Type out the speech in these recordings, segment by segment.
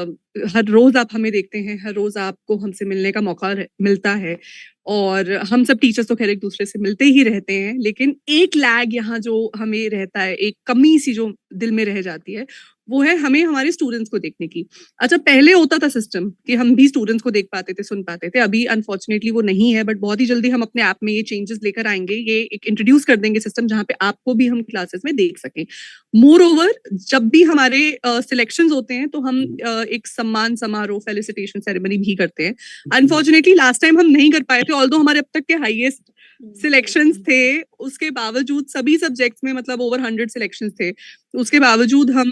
हर रोज आप हमें देखते हैं, हर रोज आपको हमसे मिलने का मौका मिलता है और हम सब टीचर्स तो खैर एक दूसरे से मिलते ही रहते हैं, लेकिन एक लैग यहाँ जो हमें रहता है, एक कमी सी जो दिल में रह जाती है, वो है हमें हमारे स्टूडेंट्स को देखने की। अच्छा, पहले होता था सिस्टम कि हम भी स्टूडेंट्स को देख पाते थे, सुन पाते थे। अभी अनफॉर्चुनेटली वो नहीं है, बट बहुत ही जल्दी हम अपने ऐप में ये चेंजेस लेकर आएंगे, ये एक इंट्रोड्यूस कर देंगे सिस्टम जहाँ पे आपको भी हम क्लासेस में देख सकें। मोर ओवर, जब भी हमारे सिलेक्शंस होते हैं तो हम एक सम्मान समारोह, फेलिसिटेशन सेरेमनी भी करते हैं। अनफॉर्चुनेटली लास्ट टाइम हम नहीं कर पाए थे, ऑल्दो हमारे अब तक के हाईएस्ट सिलेक्शंस थे, उसके बावजूद सभी सब्जेक्ट्स में मतलब ओवर 100 सिलेक्शंस थे, उसके बावजूद हम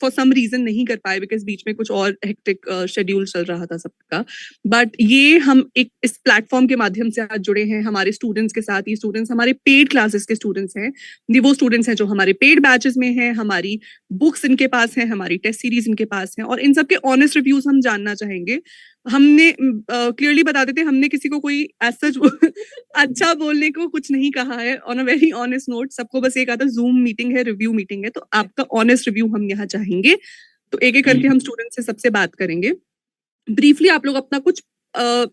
फॉर सम रीजन नहीं कर पाए, बिकॉज बीच में कुछ और हेक्टिक शेड्यूल चल रहा था सबका। बट ये हम एक इस प्लेटफॉर्म के माध्यम से आज जुड़े हैं हमारे स्टूडेंट्स के साथ। ये स्टूडेंट्स हमारे पेड क्लासेस के स्टूडेंट्स हैं, ये वो स्टूडेंट्स हैं जो हमारे पेड बैचेस में हैं, हमारी बुक्स इनके पास हैं, हमारी टेस्ट सीरीज इनके पास हैं, और इन सब के ऑनेस्ट रिव्यूज हम जानना चाहेंगे। हमने क्लियरली बता देते, हमने किसी को कोई ऐसा अच्छा बोलने को कुछ नहीं कहा है। On a very honest note, सबको बस ये कहा था जूम मीटिंग है, रिव्यू मीटिंग है, तो आपका ऑनेस्ट रिव्यू हम यहाँ चाहेंगे। तो एक एक करके हम स्टूडेंट से सबसे बात करेंगे। ब्रीफली आप लोग अपना कुछ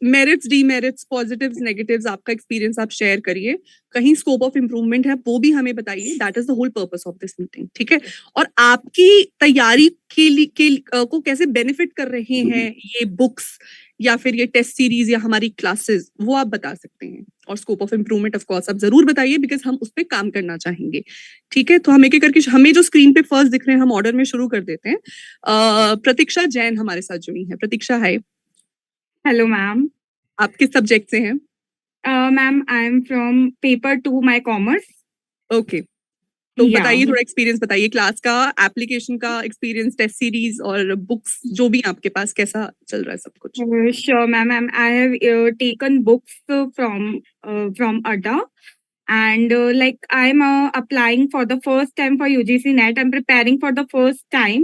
मेरिट्स, डीमेरिट्स, पॉजिटिव्स, नेगेटिव्स, आपका एक्सपीरियंस आप शेयर करिए। कहीं स्कोप ऑफ इम्प्रूवमेंट है वो भी हमें बताइए। That is the whole purpose of this meeting, ठीक है? और आपकी तैयारी के लिए को कैसे बेनिफिट कर रहे हैं ये बुक्स या फिर ये टेस्ट सीरीज या हमारी क्लासेस, वो आप बता सकते हैं। और scope of improvement of course आप जरूर बताइए, बिकॉज हम उस पर काम करना चाहेंगे, ठीक है? तो हम एक एक करके, हमें जो स्क्रीन पे फर्स्ट दिख रहे हैं हम ऑर्डर में शुरू कर देते हैं। प्रतीक्षा जैन हमारे साथ जुड़ी है। प्रतीक्षा, हाय। Hello ma'am. आप किस सब्जेक्ट से हैं? Ma'am I am from paper 2 my commerce. Okay, तो या बताइए, थोड़ा एक्सपीरियंस बताइए, क्लास का, एप्लीकेशन का एक्सपीरियंस, टेस्ट सीरीज और बुक्स जो भी आपके पास, कैसा चल रहा है सब कुछ? Sure ma'am, I have taken books from अड्डा and like I'm applying for the first time for UGC NET. I'm preparing for the first time,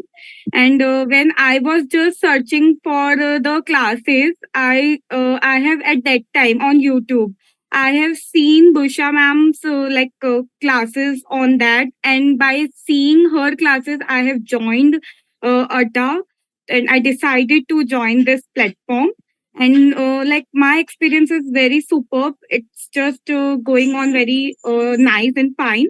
and when I was just searching for the classes, I have at that time on YouTube I have seen Busha ma'am's classes on that, and by seeing her classes I have joined ATA, and I decided to join this platform. And like my experience is very superb. It's just going on very nice and fine.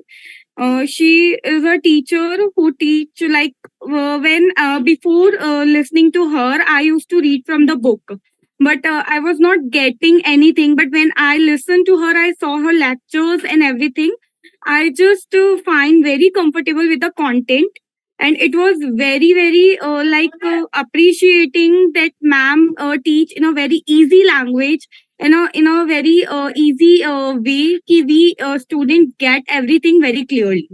She is a teacher who teach like when before listening to her I used to read from the book, but I was not getting anything. But when I listened to her, I saw her lectures and everything, I just find very comfortable with the content. And it was very appreciating that ma'am teach in a very easy language, in a very easy way ki we students get everything very clearly.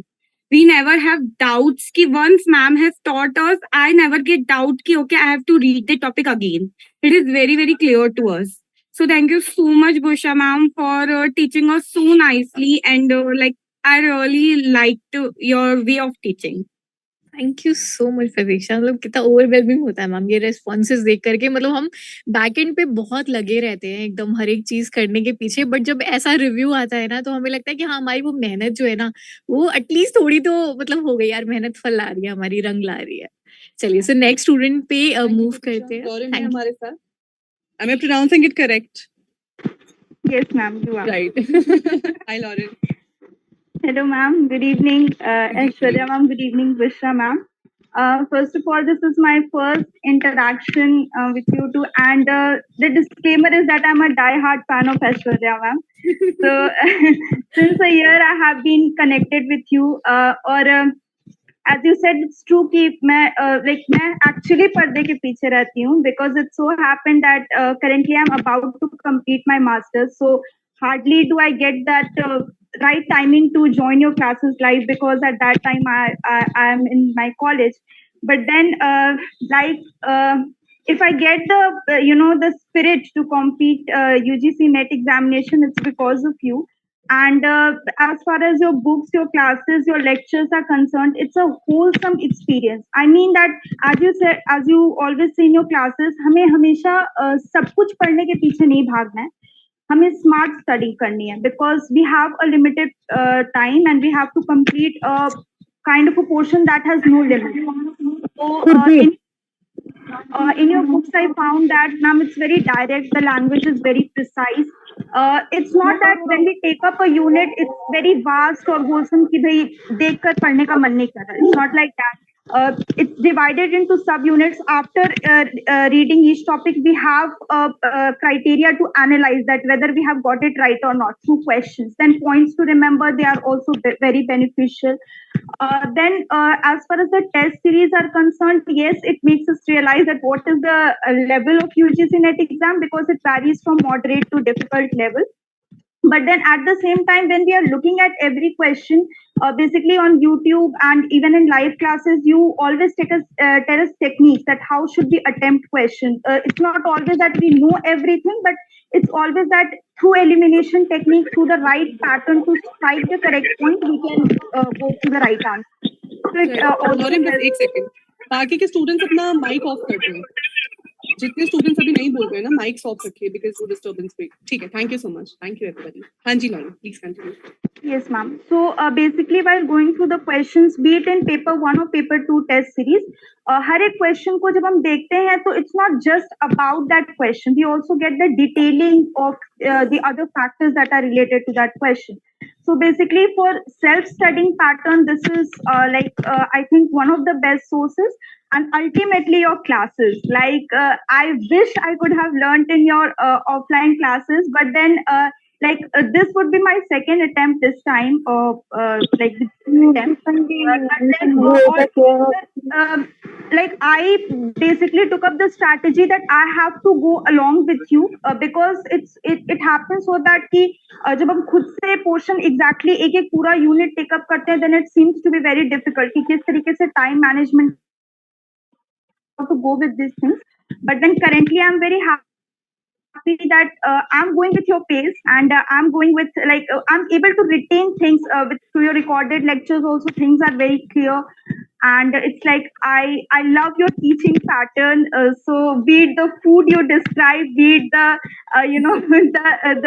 We never have doubts ki once ma'am has taught us, I never get doubt ki okay, I have to read the topic again. It is very clear to us. So thank you so much, Busha ma'am, for teaching us so nicely, and I really liked your way of teaching. Thank you so much Pratiksha. मतलब कितना overwhelming होता है ma'am ये responses देख करके। मतलब हम back and पे बहुत लगे रहते हैं एकदम हर एक चीज करने के पीछे, बट जब ऐसा रिव्यू आता है ना तो हमें लगता है कि हाँ, हमारी वो मेहनत जो है ना वो एटलीस्ट थोड़ी तो मतलब हो गई यार, मेहनत फल ला रही है, हमारी रंग ला रही है। चलिए, सो नेक्स्ट स्टूडेंट पे मूव करते हैं। Lauren है हमारे साथ। Am I pronouncing it correct? Yes, ma'am, you are. Right. Hi, Lauren. Hello, ma'am. Good evening, Aishwarya ma'am. Good evening, Vishwa ma'am. First of all, this is my first interaction with you two, and the disclaimer is that I'm a die-hard fan of Aishwarya ma'am. So, since a year I have been connected with you, as you said, it's true कि मैं actually पर्दे के पीछे रहती हूँ, because it so happened that currently I'm about to complete my master's, so hardly do I get that right timing to join your classes live, because at that time I am in my college. But then if I get the the spirit to complete UGC NET examination, it's because of you. And as far as your books, your classes, your lectures are concerned, it's a wholesome experience. I mean that, as you said, as you always say in your classes, हमें हमेशा सब कुछ पढ़ने के पीछे नहीं भागना है, हमें स्मार्ट स्टडी करनी है, because we have a limited time and we have to complete a kind of a portion that has no limit. So In your books, I found that, ma'am, it's very direct. The language is very precise. It's not that when we take up a unit, it's very vast or wholesome कि भाई देख कर पढ़ने का मन नहीं कर रहा. It's not like that. It's divided into subunits. After reading each topic, we have criteria to analyze that whether we have got it right or not through questions. Then points to remember, they are also very beneficial. Then, as far as the test series are concerned, yes, it makes us realize that what is the level of UGC NET exam, because it varies from moderate to difficult level. But then at the same time, when we are looking at every question, basically on YouTube and even in live classes, you always tell us techniques that how should we attempt question. It's not always that we know everything, but it's always that through elimination technique, through the right pattern to strike the correct point, we can go to the right answer. So it also Lauren बस helps. एक second, बाकी के students अपना mic off कर दें. जितने students अभी नहीं बोल रहे हैं ना, माइक्स ऑफ रखिए बिकॉज़ वो डिस्टर्बेंस पे. ठीक है, thank you so much. Thank you everybody. हाँ जी Lauren, please continue. Yes, ma'am. So basically, while going through the questions, be it in paper 1 or paper 2 test series, हर एक question को जब हम देखते हैं तो it's not just about that question. We also get the detailing of the other factors that are related to that question. So basically, for self-studying pattern, this is I think one of the best sources. And ultimately, your classes. Like I wish I could have learnt in your offline classes, but then. This would be my second attempt this time like I basically took up the strategy that I have to go along with you because it happens so that कि जब हम खुद से portion exactly एक एक पूरा unit take up करते हैं, then it seems to be very difficult कि किस तरीके से time management to go with these things. But then currently I'm very happy that I'm going with your pace and I'm going with I'm able to retain things through your recorded lectures. Also, things are very clear, and it's like I love your teaching pattern. So be it the food you describe, be it the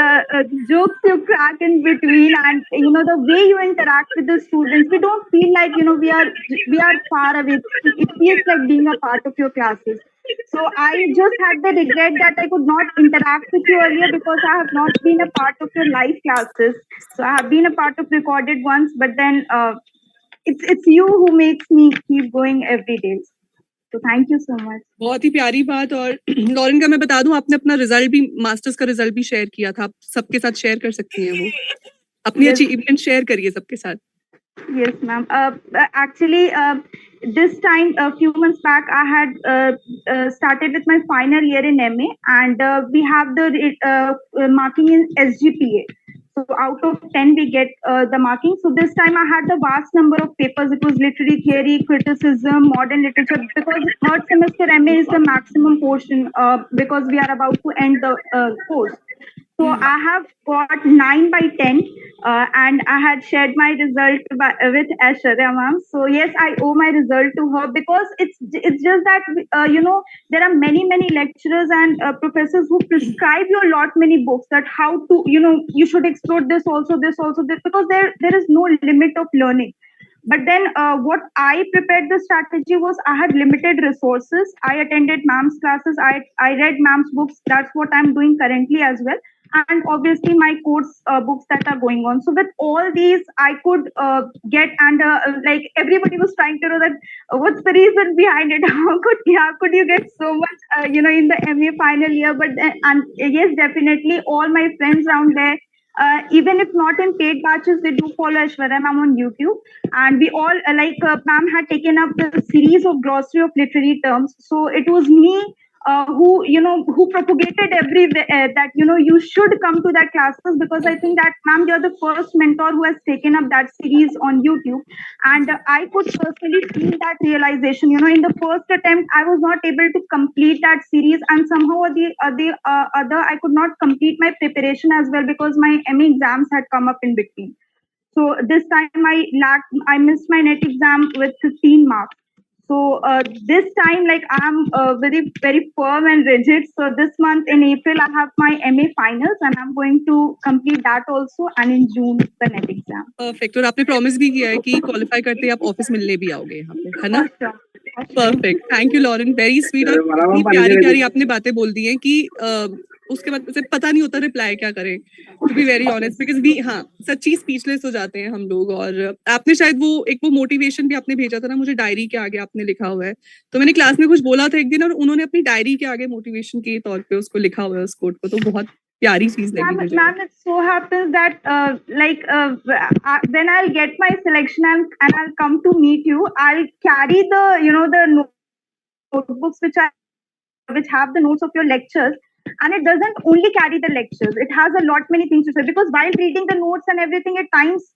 the jokes you crack in between, and the way you interact with the students. We don't feel like we are far away. It feels like being a part of your classes. So I just had the regret that I could not interact with you earlier because I have not been a part of your live classes. So I have been a part of recorded ones, but then it's you who makes me keep going every day. So thank you so much. बहुत ही प्यारी बात. और Lauren का मैं बता दूं, आपने अपना रिजल्ट भी, मास्टर्स का रिजल्ट भी शेयर किया था. आप सबके साथ शेयर कर सकती हैं वो. अपनी अचीवमेंट शेयर करिए सबके साथ. Yes, ma'am. Actually, this time, a few months back, I had started with my final year in MA, and we have the marking in SGPA. So out of 10, we get the marking. So this time, I had the vast number of papers. It was literary theory, criticism, modern literature. Because third semester MA is the maximum portion because we are about to end the course. So I have got 9 by 10 and I had shared my result with Aishwarya ma'am. So yes, I owe my result to her because it's just that, there are many lecturers and professors who prescribe you a lot many books that how to, you should explore this also, this, because there is no limit of learning. But then what I prepared the strategy was I had limited resources. I attended ma'am's classes. I read ma'am's books. That's what I'm doing currently as well. And obviously my course books that are going on. So with all these, I could get, and everybody was trying to know that what's the reason behind it? How could you get so much, in the MA final year? But and yes, definitely all my friends around there, even if not in paid batches, they do follow Aishwarya ma'am on YouTube. And we all, ma'am had taken up the series of glossary of literary terms. So it was me who propagated that, you should come to that classes, because I think that, ma'am, you're the first mentor who has taken up that series on YouTube. And I could personally feel that realization. In the first attempt, I was not able to complete that series, and somehow or the other, I could not complete my preparation as well because my MA exams had come up in between. So this time I missed my NET exam with 15 marks. So this time, I'm very, very firm and rigid. So this month in April, I have my MA finals and I'm going to complete that also. And in June, the NET exam. Perfect. और आपने promise भी किया है कि qualify करते ही आप office मिलने भी आओगे यहाँ पे, है ना? Perfect, thank you Lauren, very sweet. और इतनी प्यारी-प्यारी आपने बातें बोल दी हैं कि उसके बाद मुझे पता नहीं होता रिप्लाई क्या करें, to be very honest, because we हाँ, सच्ची स्पीचलेस हो जाते हैं हम लोग। और आपने शायद वो मोटिवेशन भी आपने भेजा था ना मुझे, डायरी के आगे आपने लिखा हुआ है। तो मैंने क्लास में कुछ बोला था एक दिन और उन्होंने अपनी डायरी के आगे मोटिवेशन के तौर पे उसको लिखा हुआ है उस कोट को, तो बहुत प्यारी चीज़ लगी मुझे। Ma'am, it so happens that when I'll get my selection and I'll come to meet you, I'll carry the notebooks which have the notes of your lectures. And it doesn't only carry the lectures; it has a lot many things to say. Because while reading the notes and everything, at times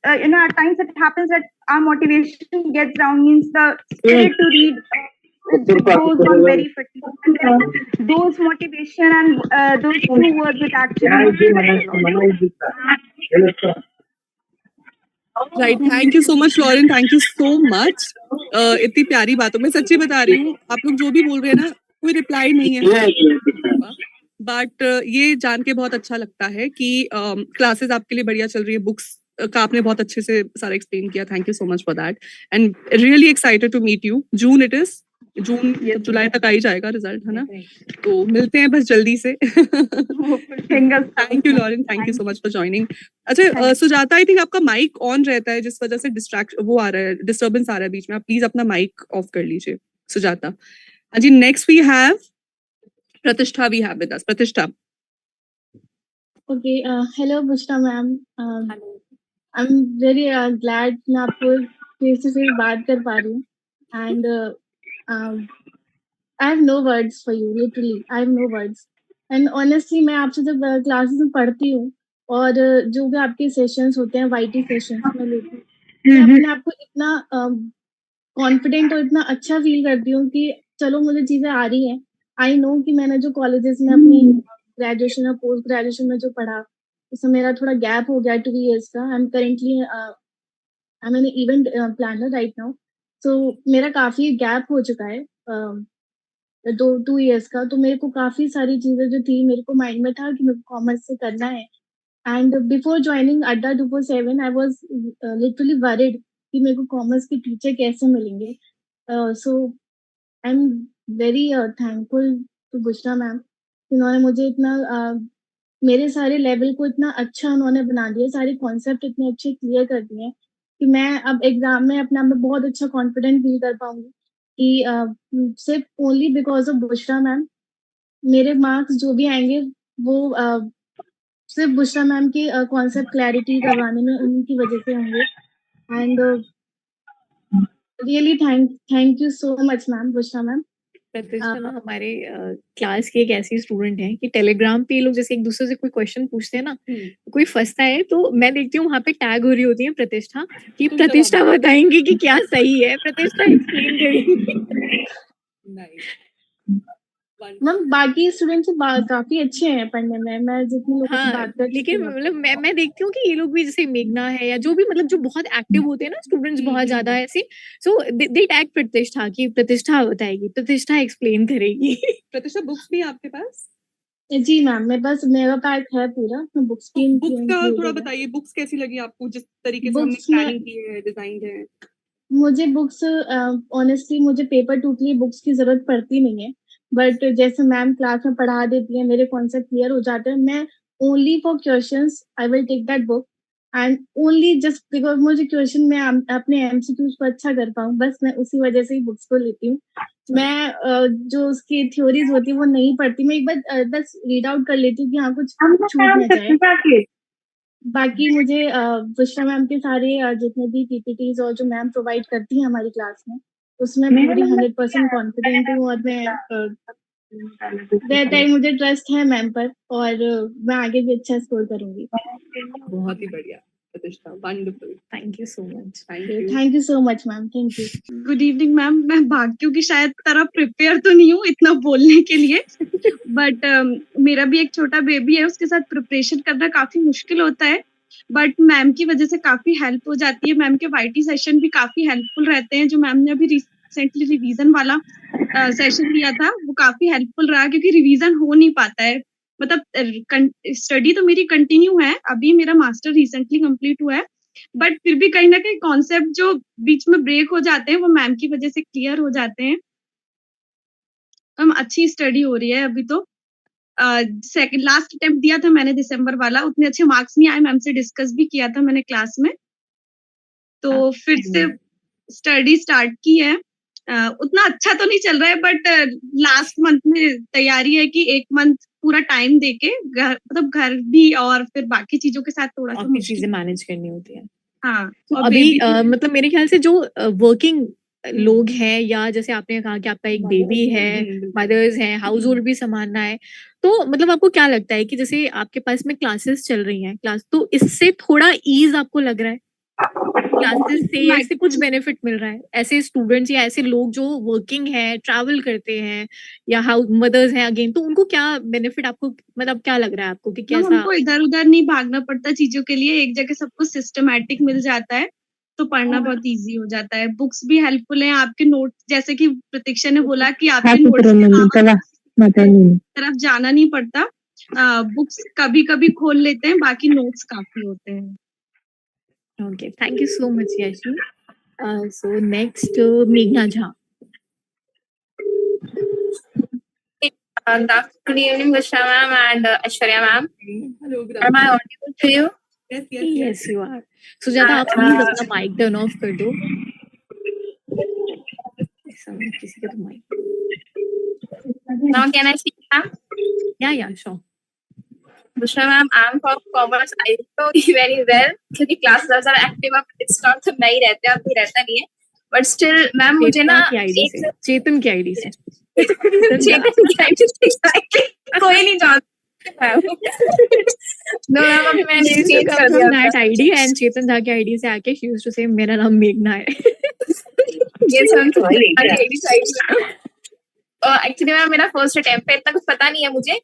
it happens that our motivation gets down. Means the spirit to read it goes down very quickly. And then those motivation and those two words which actually right, thank you so much Lauren, thank you so much. इतनी प्यारी बातों में सच्ची बता रही हूँ, आप लोग जो भी बोल रहे हैं ना, कोई रिप्लाई नहीं है। बट ये जान के बहुत अच्छा लगता है कि क्लासेस आपके लिए बढ़िया चल रही है, बुक्स का आपने बहुत अच्छे से सारा एक्सप्लेन किया, thank you so much for that and really excited to meet you. June it is, June जुलाई तक आ ही जाएगा रिजल्ट, है ना? तो मिलते हैं बस जल्दी से। Thank you Lauren, thank you so much for joining. अच्छा सुजाता, आई थिंक आपका माइक ऑन रहता है जिस वजह से वो आ रहा है, डिस्टर्बेंस आ रहा है बीच में, आप प्लीज अपना माइक ऑफ कर लीजिए सुजाता। हाँ जी, next we have Pratishtha, we have with us. Pratishtha. Okay, hello Bushra ma'am. I'm very glad मैं आपको face to face बात कर पा रही हूँ and I have no words for you, literally I have no words and honestly मैं आपसे जब classes में पढ़ती हूँ और जो भी आपके sessions होते हैं YT sessions में लेती हूँ, मैं अपने आप को इतना confident और इतना अच्छा feel करती हूँ कि चलो मुझे चीजें आ रही हैं। आई नो कि मैंने जो कॉलेजेस में अपनी ग्रेजुएशन और पोस्ट ग्रेजुएशन में जो पढ़ा उसमें मेरा थोड़ा गैप हो गया 2 years का। I am currently I am an event planner right now, so मेरा काफी गैप हो चुका है 2 years का। तो मेरे को काफी सारी चीजें जो थी मेरे को माइंड में था कि मेरे को कॉमर्स से करना है एंड बिफोर ज्वाइनिंग अड्डा 247 आई वाज लिटरली वरीड कि मेरे को कॉमर्स के टीचर कैसे मिलेंगे। So I am very thankful to Bushra ma'am, उन्होंने मुझे इतना मेरे सारे लेवल को इतना अच्छा उन्होंने बना दिया, सारे कॉन्सेप्ट इतने अच्छे क्लियर कर दिए कि मैं अब एग्जाम में अपने आप में बहुत अच्छा कॉन्फिडेंट फील कर पाऊंगी कि सिर्फ only because of Bushra ma'am मेरे मार्क्स जो भी आएंगे वो सिर्फ बुशरा मैम की कॉन्सेप्ट क्लैरिटी करवाने में उनकी वजह से होंगे। And really thank you so much ma'am, Bushra ma'am. प्रतिष्ठा ना हमारे क्लास की एक ऐसी स्टूडेंट है कि टेलीग्राम पे ये लोग जैसे एक दूसरे से कोई क्वेश्चन पूछते हैं ना, कोई फंसता है तो मैं देखती हूँ वहां पे टैग हो रही होती है प्रतिष्ठा कि प्रतिष्ठा बताएंगे कि क्या सही है, प्रतिष्ठा एक्सप्लेन करेंगी। मैम बाकी स्टूडेंट से काफी अच्छे हैं पढ़ने में, मैं जितने लोगों से बात कर लेकिन मतलब मैं देखती हूँ कि ये लोग भी जैसे मेघना है या जो भी मतलब जो बहुत एक्टिव होते हैं ना स्टूडेंट्स बहुत ज्यादा ऐसे, सो दे टैग प्रतिष्ठा की प्रतिष्ठा बताएगी, प्रतिष्ठा एक्सप्लेन करेगी। प्रतिष्ठा बुक्स भी आपके पास? जी मैम मेरे पास मेरा पैक है पूरा, मैं बुक्स की बुक्स का थोड़ा बताइए, बुक्स कैसी लगी आपको जिस तरीके से हमने प्लानिंग की है, डिजाइन है? मुझे बुक्स ऑनेस्टली मुझे पेपर टू के लिए बुक्स की जरूरत पड़ती नहीं है, बट जैसे मैम क्लास में पढ़ा देती है मेरे कॉन्सेप्ट क्लियर हो जाते हैं, मैं only for questions I will take that book and only just because मुझे क्वेश्चन में अपने एमसीक्यूज को अच्छा कर पाऊँ, बस मैं उसी वजह से ही बुक्स को लेती हूँ। मैं जो उसकी थ्योरीज होती है वो नहीं पढ़ती, मैं एक बार बस रीड आउट कर लेती हूँ कि हाँ कुछ छूट ना जाए। बाकी मुझे बुशरा मैम के सारे जितने भी पीपीटीज और जो मैम प्रोवाइड करती हैं हमारी क्लास में उसमें पूरी 100% कॉन्फिडेंट हूँ और मैं मुझे ट्रस्ट है मैम पर और मैं आगे भी अच्छा स्कोर करूंगी। बहुत ही बढ़िया प्रतिष्ठा, wonderful, thank you so much. Thank you so much ma'am, thank you. Good evening ma'am, मैं भाग्यों की शायद तरह प्रिपेयर तो नहीं हूँ इतना बोलने के लिए, बट मेरा भी एक छोटा बेबी है, उसके साथ प्रिपरेशन करना काफी मुश्किल होता है, बट मैम की वजह से काफी हेल्प हो जाती है। मैम के वाईटी सेशन भी काफी हेल्पफुल रहते हैं, जो मैम ने अभी रिसेंटली रिवीजन वाला सेशन लिया था वो काफी हेल्पफुल रहा, क्योंकि रिवीजन हो नहीं पाता है। मतलब स्टडी तो मेरी कंटिन्यू है, अभी मेरा मास्टर रिसेंटली कंप्लीट हुआ है, बट फिर भी कहीं ना कहीं कॉन्सेप्ट जो बीच में ब्रेक हो जाते हैं वो मैम की वजह से क्लियर हो जाते हैं। मैम अच्छी स्टडी हो रही है अभी तो। सेकंड लास्ट अटेम्प्ट दिया था मैंने दिसंबर वाला, उतने अच्छे मार्क्स नहीं आए, मैम से डिस्कस भी किया था मैंने क्लास में, तो फिर से स्टडी स्टार्ट की है। उतना अच्छा तो नहीं चल रहा है, बट लास्ट मंथ में तैयारी है कि 1 मंथ पूरा टाइम देके मतलब घर भी और फिर बाकी चीजों के साथ थोड़ा सा बाकी चीजें मैनेज करनी होती है। हाँ, तो और अभी बेबी मतलब मेरे ख्याल से जो वर्किंग लोग हैं, या जैसे आपने कहा कि आपका एक बेबी है, मदर्स हैं, हाउस होल्ड भी संभालना है, तो मतलब आपको क्या लगता है कि जैसे आपके पास में क्लासेस चल रही हैं, क्लास, तो इससे थोड़ा ईज आपको लग रहा है क्लासेस से, या इससे कुछ बेनिफिट मिल रहा है ऐसे स्टूडेंट्स या ऐसे लोग जो वर्किंग है, ट्रैवल करते हैं, या हाउस मदर्स हैं अगेन, तो उनको क्या बेनिफिट आपको, मतलब क्या लग रहा है आपको कि मैम कैसा? हमको इधर उधर नहीं भागना पड़ता चीजों के लिए, एक जगह सब कुछ सिस्टमैटिक मिल जाता है, तो पढ़ना बहुत इजी हो जाता है। बुक्स भी हेल्पफुल हैं, आपके नोट जैसे कि प्रतीक्षा ने बोला कि आपके नोट्स तरफ जाना नहीं पड़ता, बुक्स कभी कभी खोल लेते हैं, बाकी नोट्स काफी होते हैं। Okay, thank you so much, Yashi. So next, Meghna Jha. Good evening, Vishwa ma'am and Aishwarya ma'am. Hello, good Am I audible to you? Yes, you are. Sujata, आप प्लीज अपना माइक टर्न ऑफ कर दो। किसी का तो mic. Now can I speak, ma'am? Yeah, sure. Vishwa ma'am, I'm from commerce. I know you very well क्योंकि class ज़्यादा active अब इट्स नॉट तो नहीं रहते, अब भी रहता नहीं है, बट स्टिल मैम मुझे ना चेतन की आईडी से चेतन की आईडी से exactly कोई नहीं जानता। नो मैम, अभी मैंने चेंज कर दिया दैट आईडी, एंड चेतन झा की आईडी से आके शी यूज्ड टू से मेरा नाम मेघना है। ये सब आईडी साइड। एक्चुअली मैम मेरा फर्स्ट अटेम्प्ट है, इतना कुछ पता नहीं है मुझे,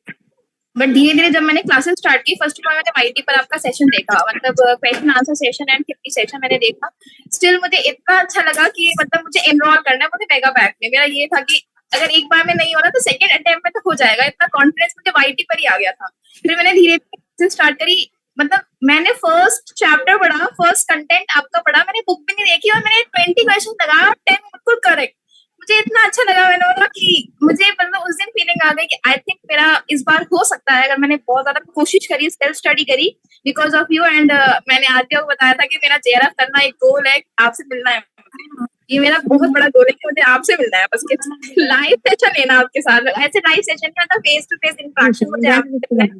बट धीरे धीरे जब मैंने क्लासेस स्टार्ट की, फर्स्ट ऑफ ऑल मैंने वाईटी पर आपका सेशन देखा, मतलब question answer session and 50 session मैंने देखा। स्टिल मुझे इतना अच्छा लगा कि मतलब मुझे एनरोल करना है, मुझे मेगा बैक में। मेरा ये था कि अगर एक बार में नहीं हो रहा तो सेकंड अटेम्प्ट में तो हो जाएगा, इतना कॉन्फिडेंस मुझे वाईटी पर ही आ गया था। फिर मैंने धीरे धीरे स्टार्ट करी, मतलब मैंने फर्स्ट चैप्टर पढ़ा, फर्स्ट कंटेंट आपका पढ़ा, मैंने बुक भी नहीं देखी और मैंने 20 क्वेश्चन लगाया, 10 बिल्कुल करेक्ट। मुझे इतना अच्छा लगा, मैंने बोला कि मुझे मतलब उस दिन फीलिंग आ गई कि आई थिंक मेरा इस बार हो सकता है, अगर मैंने बहुत ज्यादा कोशिश करी, सेल्फ स्टडी करी बिकॉज ऑफ यू। एंड मैंने आदित्य को बताया था कि मेरा जेआरएफ करना एक गोल है, आपसे मिलना है, ये मेरा बहुत बड़ा गोल है कि मुझे आपसे मिलना है, बस लाइव सेशन लेना आपके साथ, ऐसे लाइव सेशन में मतलब फेस टू फेस इंटरेक्शन मुझे आपसे मिलना है,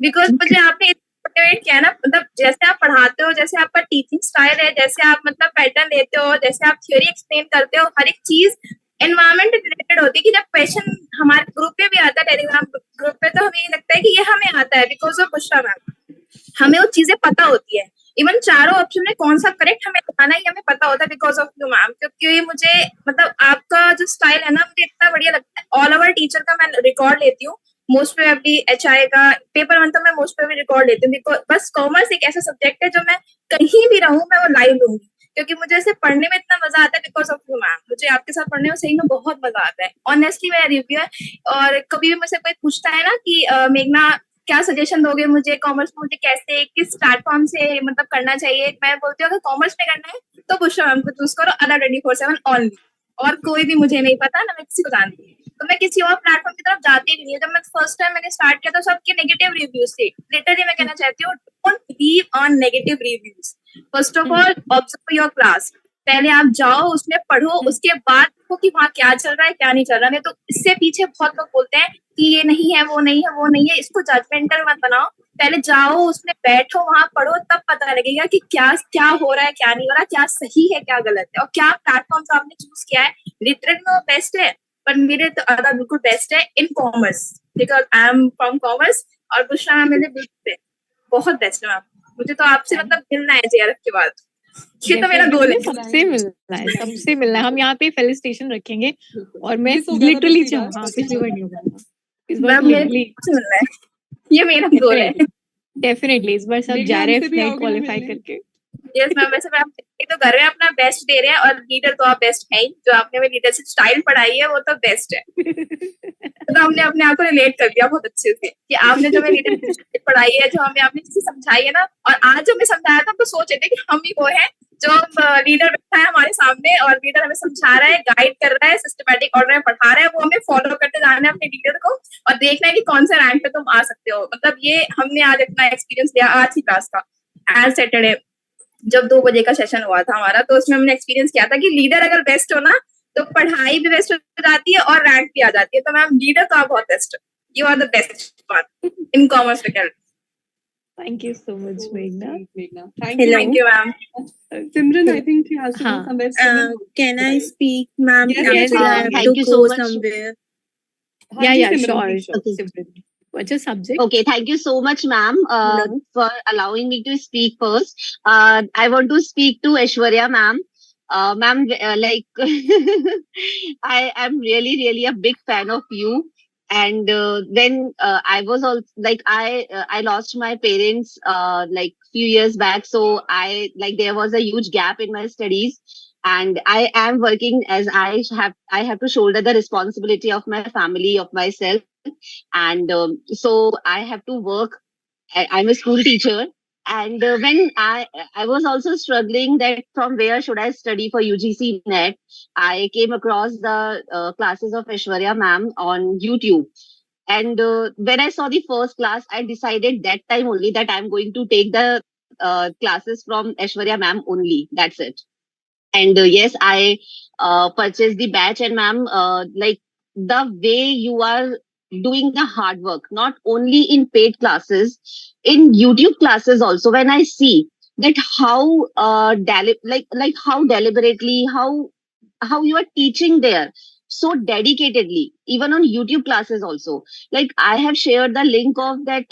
बिकॉज मुझे आपने क्या ना, मतलब जैसे आप पढ़ाते हो, जैसे आपका टीचिंग स्टाइल है, जैसे आप मतलब पैटर्न लेते हो, जैसे आप थ्योरी एक्सप्लेन करते हो, हर एक चीज एनवायरमेंट रिलेटेड होती है कि जब क्वेश्चन हमारे ग्रुप पे भी आता है, टेलीग्राम ग्रुप पे, तो हमें ये लगता है कि ये हमें आता है बिकॉज ऑफ बुशरा मैम, हमें वो चीजें पता होती है। इवन चारों ऑप्शन में कौन सा करेक्ट हमें बताना है हमें पता होता है बिकॉज ऑफ यू मैम, क्योंकि मुझे मतलब आपका जो स्टाइल है ना, मुझे इतना बढ़िया लगता है। ऑल ओवर टीचर का मैं रिकॉर्ड लेती हूँ, मोस्ट प्रोबेबली एचआई का पेपर 1 तो मैं मोस्ट प्रोबेबली रिकॉर्ड लेती हूँ, बस कॉमर्स एक ऐसा सब्जेक्ट है जो मैं कहीं भी रहूं मैं वो लाइव लूंगी, क्योंकि मुझे इसे पढ़ने में इतना मजा आता है बिकॉज ऑफ यू मैम। मुझे आपके साथ पढ़ने में सही में बहुत मजा आता है, ऑनेस्टली मेरा रिव्यू है। और कभी भी मुझसे कोई पूछता है ना कि मेघना क्या सजेशन दोगे मुझे कॉमर्स में, मुझे कैसे किस प्लेटफॉर्म से मतलब करना चाहिए, मैं बोलती हूँ अगर कॉमर्स में करना है तो बुशरा मैम को चूज करो, अदर 24/7 ओनली, और कोई भी मुझे नहीं पता, ना मैं किसी को जानती हूँ, तो मैं किसी और प्लेटफॉर्म की तरफ जाती भी नहीं। जब मैं फर्स्ट टाइम मैंने स्टार्ट किया तो सबके नेगेटिव रिव्यूज थे, लिटरली मैं कहना चाहती हूँ don't believe on negative reviews. First of all observe your class, पहले आप जाओ उसमें पढ़ो, उसके बाद देखो कि वहाँ क्या चल रहा है क्या नहीं चल रहा। नहीं तो इससे पीछे बहुत लोग बोलते हैं कि ये नहीं है वो नहीं है वो नहीं है, इसको जजमेंटल मत बनाओ, पहले जाओ उसमें बैठो वहां पढ़ो, तब पता लगेगा कि क्या क्या हो रहा है क्या नहीं हो रहा, क्या सही है क्या गलत है, और क्या प्लेटफॉर्म आपने चूज किया है लिटरली में वो बेस्ट है। पर मेरे तो अदा बिल्कुल बेस्ट है in commerce because I am from commerce, और बुशरा मैम मेरे बिल्कुल बहुत बेस्ट है मैम। मुझे तो आपसे मतलब मिलना है जेआरएफ के बाद, ये तो मेरा गोल है, सबसे मिलना है। हम यहाँ पे फेलिसिटेशन रखेंगे, और मैं लिटरली चाहूँ पिछली बार नहीं होगा, इस बार मिलना है, ये मेरा गोल है डेफिनेटली। इस बार सब जेआरएफ नेट क्वालिफाई करके। यस मैम, वैसे मैम तो घर में अपना बेस्ट दे रहे हैं, और लीडर तो आप बेस्ट है ही, जो आपने हमें लीडरशिप स्टाइल पढ़ाई है वो तो बेस्ट है। तो हमने अपने आप को रिलेट कर लिया बहुत अच्छे से कि आपने जो हमें लीडरशिप पढ़ाई है, जो हमें आपने चीजें समझाई है ना, और आज जो हमें समझाया था हम तो सोच रहे थे कि हम ही वो हैं जो लीडर बैठा है हमारे सामने और लीडर हमें समझा रहा है, गाइड कर रहा है, सिस्टमैटिक ऑर्डर में पढ़ा रहा है, वो हमें फॉलो करते जाना है अपने लीडर को और देखना है कि कौन सा रैंक पे तुम आ सकते हो। मतलब ये हमने आज अपना एक्सपीरियंस लिया आज ही क्लास का, आज सैटरडे जब 2 बजे का सेशन हुआ था हमारा, तो उसमें हमने एक्सपीरियंस किया था कि लीडर अगर बेस्ट हो ना तो पढ़ाई भी बेस्ट हो जाती है और रैंक भी आ जाती है। तो मैम लीडर तो आप बहुत best, you are the best part in commerce faculty. Thank you so much मेघना। Meghna. Hello. Thank you, ma'am. Simran, I think she has to go हाँ. somewhere. Simran, Can I speak, ma'am? Yes, yes, Actually, I have thank to you go so much. somewhere. हाँ Yeah, ji, yeah, Simran, sure. please, sure. Okay. Simran, what's your subject? Okay, thank you so much, ma'am, Hello. for allowing me to speak first. I want to speak to Aishwarya, ma'am. Ma'am, like, I am really, really a big fan of you. And when I was also like, I lost my parents like few years back, so there was a huge gap in my studies, and I am working as I have to shoulder the responsibility of my family, of myself, and so I have to work. I'm a school teacher, and when I was also struggling that from where should I study for UGC NET, I came across the classes of Aishwarya ma'am on YouTube. And when I saw the first class, I decided that time only that I'm going to take the classes from Aishwarya ma'am only. That's it. And yes, I purchased the batch, and ma'am, like the way you are doing the hard work, not only in paid classes, in YouTube classes also. When I see that how like how deliberately, how you are teaching there so dedicatedly, even on YouTube classes also. Like I have shared the link of that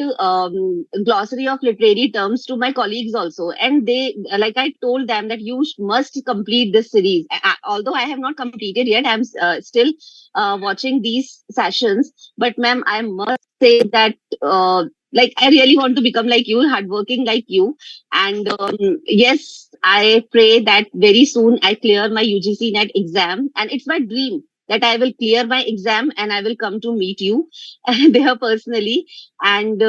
glossary of literary terms to my colleagues also, and they, like I told them that you must complete this series. Although I have not completed yet, I'm still watching these sessions. But ma'am, I must say that like I really want to become like you, hardworking like you. And yes, I pray that very soon I clear my UGC NET exam, and it's my dream that I will clear my exam and I will come to meet you there personally. And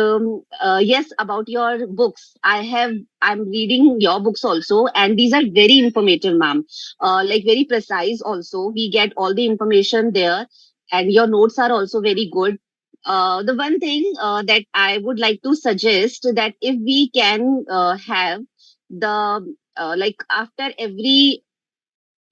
yes, about your books, I'm reading your books also, and these are very informative, ma'am. Like very precise also. We get all the information there, and your notes are also very good. The one thing that I would like to suggest, that if we can have the like after every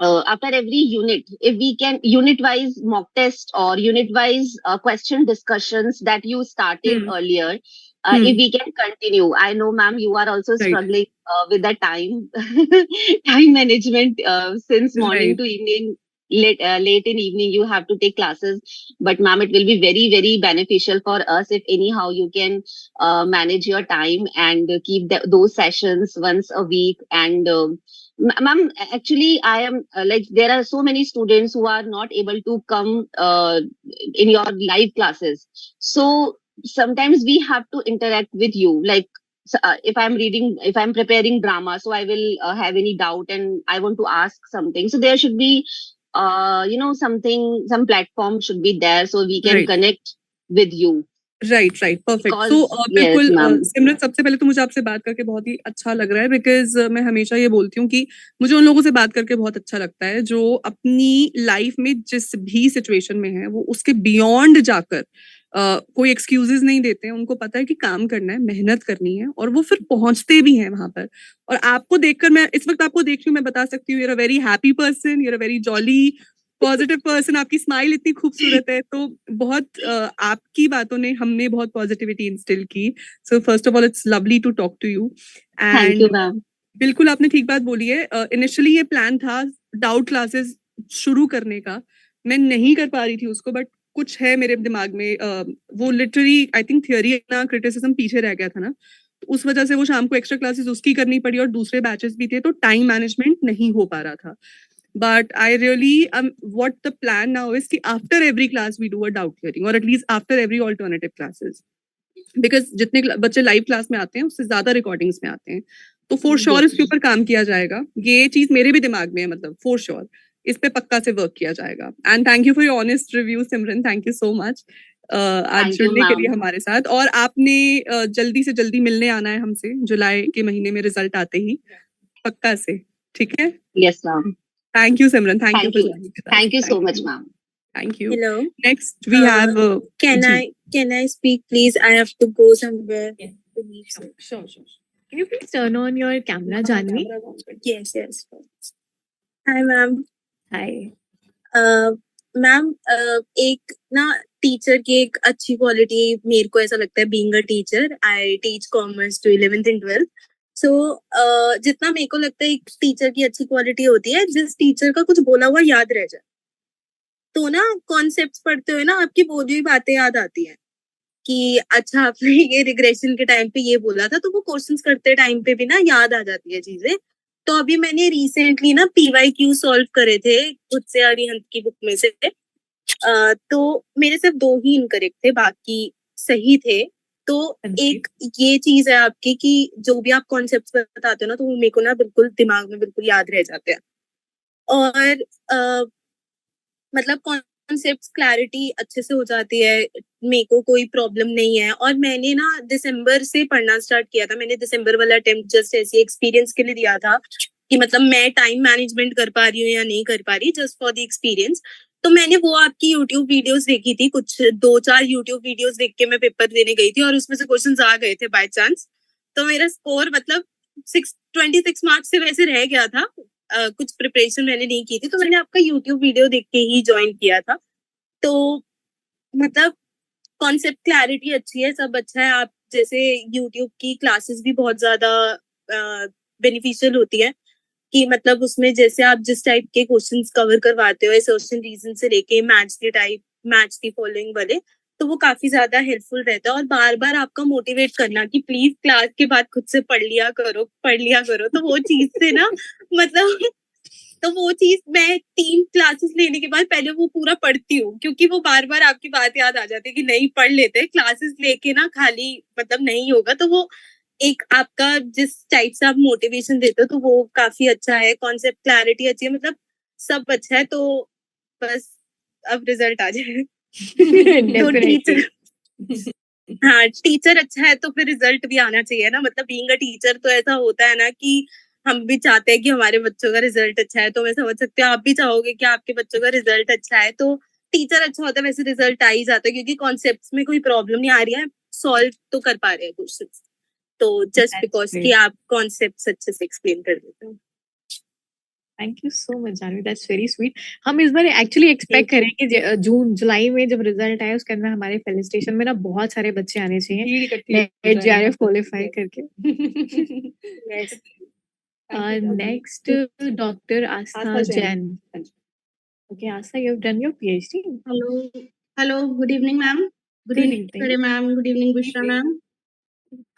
unit, if we can unit wise mock test or unit wise question discussions that you started earlier, if we can continue. I know, ma'am, you are also Right. struggling with the time management, since morning Right. to evening, late in evening you have to take classes. But ma'am, it will be very, very beneficial for us if anyhow you can manage your time and keep those sessions once a week. And ma'am, actually, I am like, there are so many students who are not able to come in your live classes. So sometimes we have to interact with you. Like, if I'm preparing drama, so I will have any doubt and I want to ask something. So there should be, some platform should be there so we can Right. connect with you. Right perfect. Because so yes, बिल्कुल ma'am. सिमरन, सबसे पहले तो मुझे आपसे बात करके बहुत ही अच्छा लग रहा है, बिकॉज मैं हमेशा ये बोलती हूँ कि मुझे उन लोगों से बात करके बहुत अच्छा लगता है जो अपनी लाइफ में जिस भी सिचुएशन में है वो उसके बियॉन्ड जाकर कोई एक्सक्यूजेस नहीं देते हैं। उनको पता है कि काम करना है, मेहनत करनी है, और वो फिर पहुंचते भी हैं वहां पर। और आपको देखकर, मैं इस वक्त आपको देख रही हूँ, मैं बता सकती हूँ, you're a very happy person, you're a very jolly positive person, आपकी स्माइल इतनी खूबसूरत है। तो बहुत आपकी बातों ने हमने बहुत पॉजिटिविटी इंस्टिल की। So first of all, it's lovely to talk to you. Thank you, ma'am. बिल्कुल आपने ठीक बात बोली है। इनिशियली ये प्लान था डाउट क्लासेस शुरू करने का, मैं नहीं कर पा रही थी उसको, बट कुछ है मेरे दिमाग में, वो लिटरली आई थिंक थियरी ना क्रिटिसिज्म पीछे रह गया था ना, तो उस वजह से वो शाम को एक्स्ट्रा क्लासेस उसकी करनी पड़ी, और दूसरे बैचेस भी थे, तो टाइम मैनेजमेंट नहीं हो पा रहा था। But I really, what the plan now is कि after every class we do a doubt clearing, or at least after every alternative classes, because जितने बच्चे लाइव क्लास में आते हैं उससे ज्यादा रिकॉर्डिंग्स में आते हैं, तो फॉर श्योर इसके ऊपर काम किया जाएगा। ये चीज मेरे भी दिमाग में है, मतलब फॉर श्योर इस पे पक्का से वर्क किया जाएगा। And thank you for your honest review Simran, thank you so much आज Thank you, जुड़ने के लिए ma'am. हमारे साथ। और आपने जल्दी से जल्दी मिलने आना है हमसे, जुलाई के महीने में रिजल्ट आते ही, पक्का से। ठीक है? Yes, ma'am. Thank you Simran, thank you Thank for you. Joining with us. Thank you so thank much, you, ma'am. Thank you. Hello. Next we have Can जी। can I speak, please? I have to go somewhere. Yes. to leave, so- Sure. Can you please turn on your camera, Janvi? Yes. Hi, ma'am. Hi. Ma'am एक ना teacher की एक अच्छी quality मेरे को ऐसा लगता है, being a teacher, I teach commerce to 11th and 12th। So जितना मेरे को लगता है एक टीचर की अच्छी क्वालिटी होती है, जिस टीचर का कुछ बोला हुआ याद रह जाए। तो ना कॉन्सेप्ट्स पढ़ते हुए ना आपकी बोली हुई बातें याद आती हैं कि अच्छा आपने ये रिग्रेशन के टाइम पे ये बोला था, तो वो क्वेश्चंस करते टाइम पे भी ना याद आ जाती है चीजें। तो अभी मैंने रिसेंटली ना PYQ सॉल्व करे थे खुद से अरिहंत की बुक में से। तो मेरे सिर्फ 2 ही इनकरेक्ट थे, बाकी सही थे। तो एक ये चीज है आपकी कि जो भी आप कॉन्सेप्ट्स बताते हो ना, तो वो मेरे को ना बिल्कुल दिमाग में बिल्कुल याद रह जाते हैं। और मतलब कॉन्सेप्ट्स क्लैरिटी अच्छे से हो जाती है, मेरे को कोई प्रॉब्लम नहीं है। और मैंने ना दिसंबर से पढ़ना स्टार्ट किया था। मैंने दिसंबर वाला अटेम्प्ट जस्ट ऐसे एक्सपीरियंस के लिए दिया था कि मतलब मैं टाइम मैनेजमेंट कर पा रही हूँ या नहीं कर पा रही, जस्ट फॉर द एक्सपीरियंस। तो मैंने वो आपकी यूट्यूब वीडियोस देखी थी, कुछ 2-4 यूट्यूब वीडियोस देख के मैं पेपर देने गई थी और उसमें से क्वेश्चंस आ गए थे बाय चांस। तो मेरा स्कोर मतलब 26 मार्क्स से वैसे रह गया था। कुछ प्रिपरेशन मैंने नहीं की थी, तो मैंने आपका यूट्यूब वीडियो देख के ही ज्वाइन किया था। तो मतलब कॉन्सेप्ट क्लैरिटी अच्छी है, सब अच्छा है। आप जैसे यूट्यूब की क्लासेस भी बहुत ज्यादा बेनिफिशियल होती है कि मतलब उसमें जैसे आप जिस टाइप के क्वेश्चंस कवर करवाते हो, एसोसिएशन रीजन से लेके match the type, match the following वाले, तो वो काफी ज्यादा हेल्पफुल रहता है। और बार बार आपका मोटिवेट करना कि प्लीज क्लास के बाद खुद से पढ़ लिया करो। तो वो चीज से ना मतलब तो वो चीज मैं 3 क्लासेस लेने के बाद पहले वो पूरा पढ़ती हूँ, क्योंकि वो बार बार आपकी बात याद आ जाती है कि नहीं पढ़ लेते, क्लासेस लेके ना खाली मतलब नहीं होगा। तो वो एक आपका जिस टाइप से आप मोटिवेशन देते हो, तो वो काफी अच्छा है। कॉन्सेप्ट क्लैरिटी अच्छी है, मतलब सब अच्छा है। तो बस अब रिजल्ट आ जाए। तो टीचर हाँ, टीचर अच्छा है तो फिर रिजल्ट भी आना चाहिए ना। मतलब बीइंग अ टीचर तो ऐसा होता है ना कि हम भी चाहते हैं कि हमारे बच्चों का रिजल्ट अच्छा है। तो मैं समझ सकती हूँ आप भी चाहोगे कि आपके बच्चों का रिजल्ट अच्छा है। तो टीचर अच्छा होता है, वैसे रिजल्ट आ ही जाता है, क्योंकि कॉन्सेप्ट्स में कोई प्रॉब्लम नहीं आ रही है, सॉल्व तो कर पा रहे हैं क्वेश्चंस। तो जस्ट बिकॉज कि आप कॉन्सेप्ट्स अच्छे से एक्सप्लेन कर देते हो। Thank you so much Janvi, that's very sweet. हम इस बार एक्चुअली एक्सपेक्ट करें कि जून जुलाई में जब रिजल्ट आए उसके अंदर हमारे फेलिसिटेशन में ना बहुत सारे बच्चे आने चाहिए नेट JRF क्वालिफाई करके। Next doctor Aastha Jain. Okay Aastha, you have done your PhD। Hello, good evening ma'am. Good evening ma'am, good evening Bushra ma'am.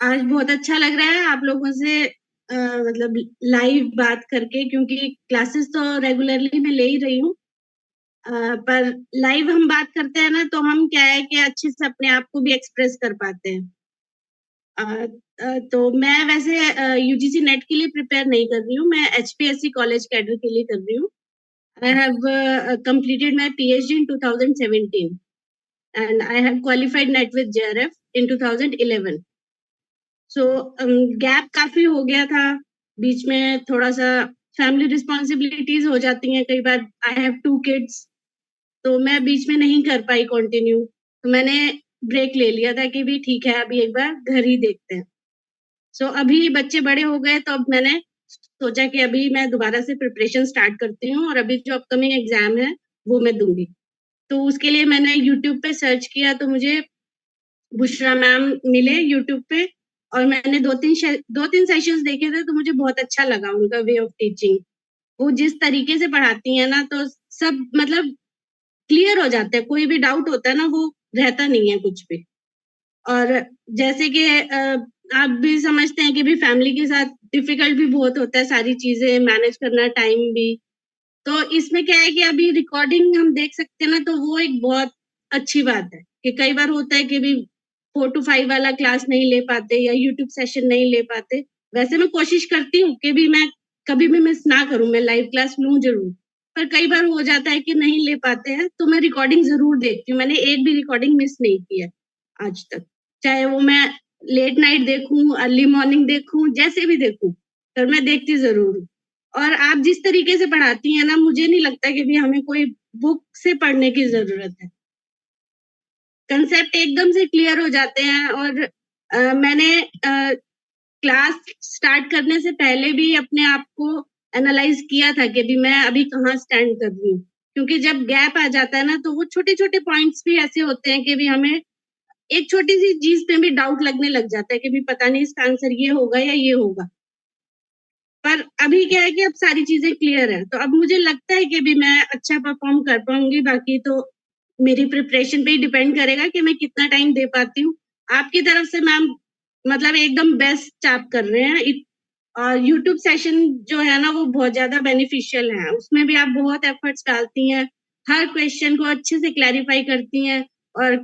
आज बहुत अच्छा लग रहा है आप लोगों से मतलब लाइव बात करके, क्योंकि क्लासेस तो रेगुलरली मैं ले ही रही हूँ, पर लाइव हम बात करते हैं ना, तो हम क्या है कि अच्छे से अपने आप को भी एक्सप्रेस कर पाते हैं। तो मैं वैसे UGC नेट के लिए प्रिपेयर नहीं कर रही हूँ, मैं HPSC कॉलेज कैडर के लिए कर रही हूँ। I have completed my PhD in 2017 and I have qualified NET with JRF in 2011. So gap काफी हो गया था, बीच में थोड़ा सा फैमिली रिस्पॉन्सिबिलिटीज हो जाती हैं कई बार। आई हैव 2 किड्स, तो मैं बीच में नहीं कर पाई कंटिन्यू, तो मैंने ब्रेक ले लिया था कि भी ठीक है अभी एक बार घर ही देखते हैं। सो अभी बच्चे बड़े हो गए, तो अब मैंने सोचा कि अभी मैं दोबारा से प्रिपरेशन स्टार्ट करती हूँ और अभी जो अपकमिंग एग्जाम है वो मैं दूंगी। तो उसके लिए मैंने यूट्यूब पे सर्च किया, तो मुझे बुशरा मैम मिले यूट्यूब पे, और मैंने 2-3 सेशंस देखे थे, तो मुझे बहुत अच्छा लगा उनका वे ऑफ टीचिंग। वो जिस तरीके से पढ़ाती हैं ना, तो सब मतलब क्लियर हो जाता है, कोई भी डाउट होता है ना वो रहता नहीं है कुछ भी। और जैसे कि आप भी समझते हैं कि भी फैमिली के साथ डिफिकल्ट भी बहुत होता है, सारी चीजें मैनेज करना, टाइम भी। तो इसमें क्या है कि अभी रिकॉर्डिंग हम देख सकते हैं ना, तो वो एक बहुत अच्छी बात है कि कई बार होता है कि भी 4 to 5 वाला क्लास नहीं ले पाते या यूट्यूब सेशन नहीं ले पाते। वैसे मैं कोशिश करती हूँ कि भी मैं कभी भी मिस ना करूँ, मैं लाइव क्लास लूँ जरूर, पर कई बार हो जाता है कि नहीं ले पाते हैं, तो मैं रिकॉर्डिंग जरूर देखती हूँ। मैंने एक भी रिकॉर्डिंग मिस नहीं की है आज तक, चाहे वो मैं लेट नाइट देखूं, अर्ली मॉर्निंग देखूं, जैसे भी देखूं, पर मैं देखती जरूर हूँ। और आप जिस तरीके से पढ़ाती हैं ना, मुझे नहीं लगता कि भी हमें कोई बुक से पढ़ने की जरूरत है। कंसेप्ट एकदम से क्लियर हो जाते हैं। और मैंने क्लास स्टार्ट करने से पहले भी अपने आप को एनालाइज किया था कि भी मैं अभी कहाँ स्टैंड कर रही हूँ, क्योंकि जब गैप आ जाता है ना, तो वो छोटे छोटे पॉइंट्स भी ऐसे होते हैं कि भी हमें एक छोटी सी चीज पे भी डाउट लगने लग जाता है कि भी पता नहीं इसका आंसर ये होगा या ये होगा। पर अभी क्या है कि अब सारी चीजें क्लियर है, तो अब मुझे लगता है कि भी मैं अच्छा परफॉर्म कर पाऊंगी। बाकी तो मेरी प्रिपरेशन पे ही डिपेंड करेगा कि मैं कितना टाइम दे पाती हूँ। आपकी तरफ से मैम मतलब एकदम बेस्ट आप कर रहे हैं। और यूट्यूब सेशन जो है ना, वो बहुत ज्यादा बेनिफिशियल है। उसमें भी आप बहुत एफर्ट्स डालती हैं, हर क्वेश्चन को अच्छे से क्लैरिफाई करती हैं, और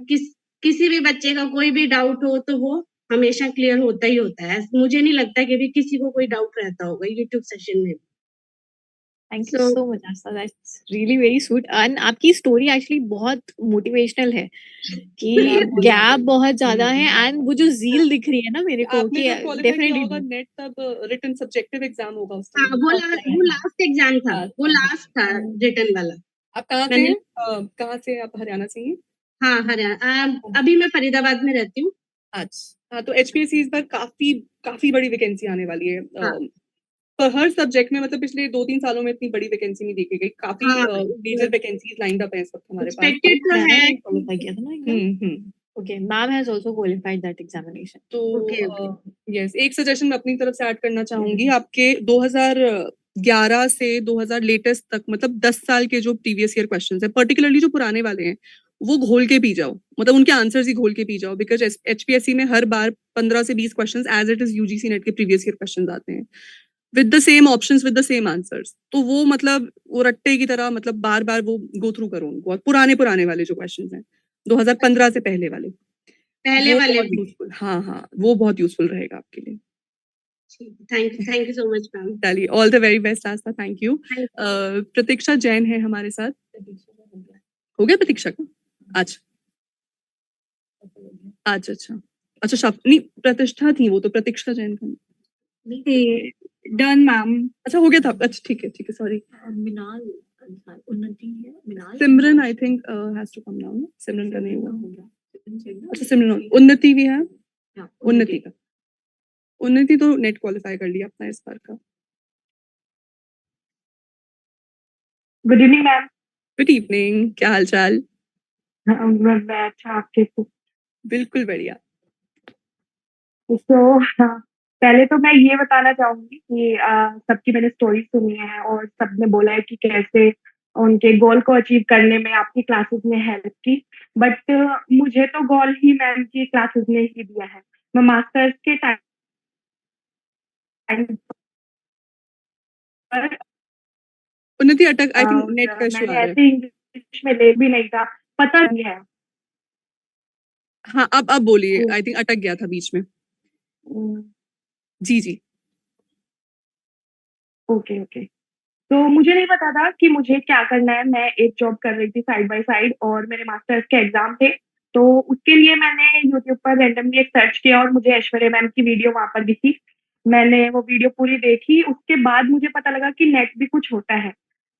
किसी भी बच्चे का कोई भी डाउट हो तो वो हमेशा क्लियर होता ही होता है। मुझे नहीं लगता कि भी किसी को कोई डाउट रहता होगा यूट्यूब सेशन में। Thank you so much Aastha, that's really very sweet. And आपकी स्टोरी एक्चुअली बहुत मोटिवेशनल है कि गैप बहुत ज्यादा है, एंड वो जो ज़ील दिख रही है ना मेरे को आपने कि जब क्वालिफाई किया डेफिनेटली होगा नेट, तब रिटन सब्जेक्टिव एग्जाम होगा उस हाँ, टाइम। वो लास्ट एग्जाम था, वो लास्ट था रिटन वाला। आप कहाँ से हैं? कहाँ से? आप हरियाणा से ही हैं? हाँ, हरियाणा। अभी मैं फरीदाबाद में रहती हूँ। अच्छा, हाँ, तो एचपीएससी इस बार काफी बड़ी वैकेंसी आने वाली है। हाँ। पर हर सब्जेक्ट में मतलब पिछले 2-3 सालों में इतनी बड़ी वैकेंसी नहीं देखी गई। काफी हाँ, मेजर वैकेंसीज लाइंड अप है इस वक्त हमारे पास। एक्सपेक्टेड तो है। क्वालिफाई किया था ना exam. Okay, ma'am has also qualified that examination. तो यस, एक सजेशन मैं अपनी तरफ से ऐड करना चाहूंगी। आपके 2011 से 2000 लेटेस्ट तक, मतलब 10 साल के जो प्रीवियस ईयर क्वेश्चंस है, पर्टिकुलरली जो पुराने वाले हैं, वो घोल के पी जाओ। मतलब उनके आंसर्स ही घोल के पी जाओ, बिकॉज एचपीएससी में हर बार 15 से 20 questions as it is UGC NET के प्रीवियस ईयर क्वेश्चंस आते हैं with the same options, with the same answers. तो वो मतलब वो रट्टे की तरह, मतलब बार बार वो गो थ्रू करो उनको। और पुराने वाले जो क्वेश्चंस हैं 2015 से पहले वाले, पहले वो वाले बहुत भी। यूजफुल, हाँ, वो बहुत यूजफुल रहेगा आपके लिए। Thank you so much ma'am. चलिए, all the very best Aastha, thank you. Pratiksha Jain है हमारे साथ। हो गया प्रतीक्षा का? अच्छा नहीं, प्रतिष्ठा थी वो, तो प्रतीक्षा जैन का डन मैम। अच्छा हो गया था। अच्छा ठीक है, सॉरी। मिनाल उन्नति है, Minal Simran I think has to come now. Simran का नहीं हुआ। अच्छा, सिमरन, उन्नति भी है। उन्नति तो नेट क्वालिफाई कर लिया अपना इस बार का। Good evening ma'am. Good evening, क्या हाल चाल? मैं अच्छा, आपके बिल्कुल बढ़िया। तो पहले तो मैं ये बताना चाहूंगी कि सबकी मैंने स्टोरी सुनी है और सबने बोला है कि कैसे उनके गोल को अचीव करने में आपकी क्लासेस ने हेल्प की। बट मुझे तो गोल ही मैम की क्लासेस ने ही दिया है। मैं मास्टर्स के टाइम पर उन्नति अटक, आई थिंक नेट का इशू आ मैंने रहा है। ऐसे इंग्लिश में ले भी नहीं था, पता नहीं है। हाँ, अब बोलिए। आई थिंक अटक गया था बीच में। जी। ओके। तो मुझे नहीं पता था कि मुझे क्या करना है। मैं एक जॉब कर रही थी साइड बाय साइड और मेरे मास्टर्स के एग्जाम थे, तो उसके लिए मैंने यूट्यूब पर रैंडमली एक सर्च किया और मुझे ऐश्वर्या मैम की वीडियो वहां पर दिखी। मैंने वो वीडियो पूरी देखी, उसके बाद मुझे पता लगा कि नेट भी कुछ होता है।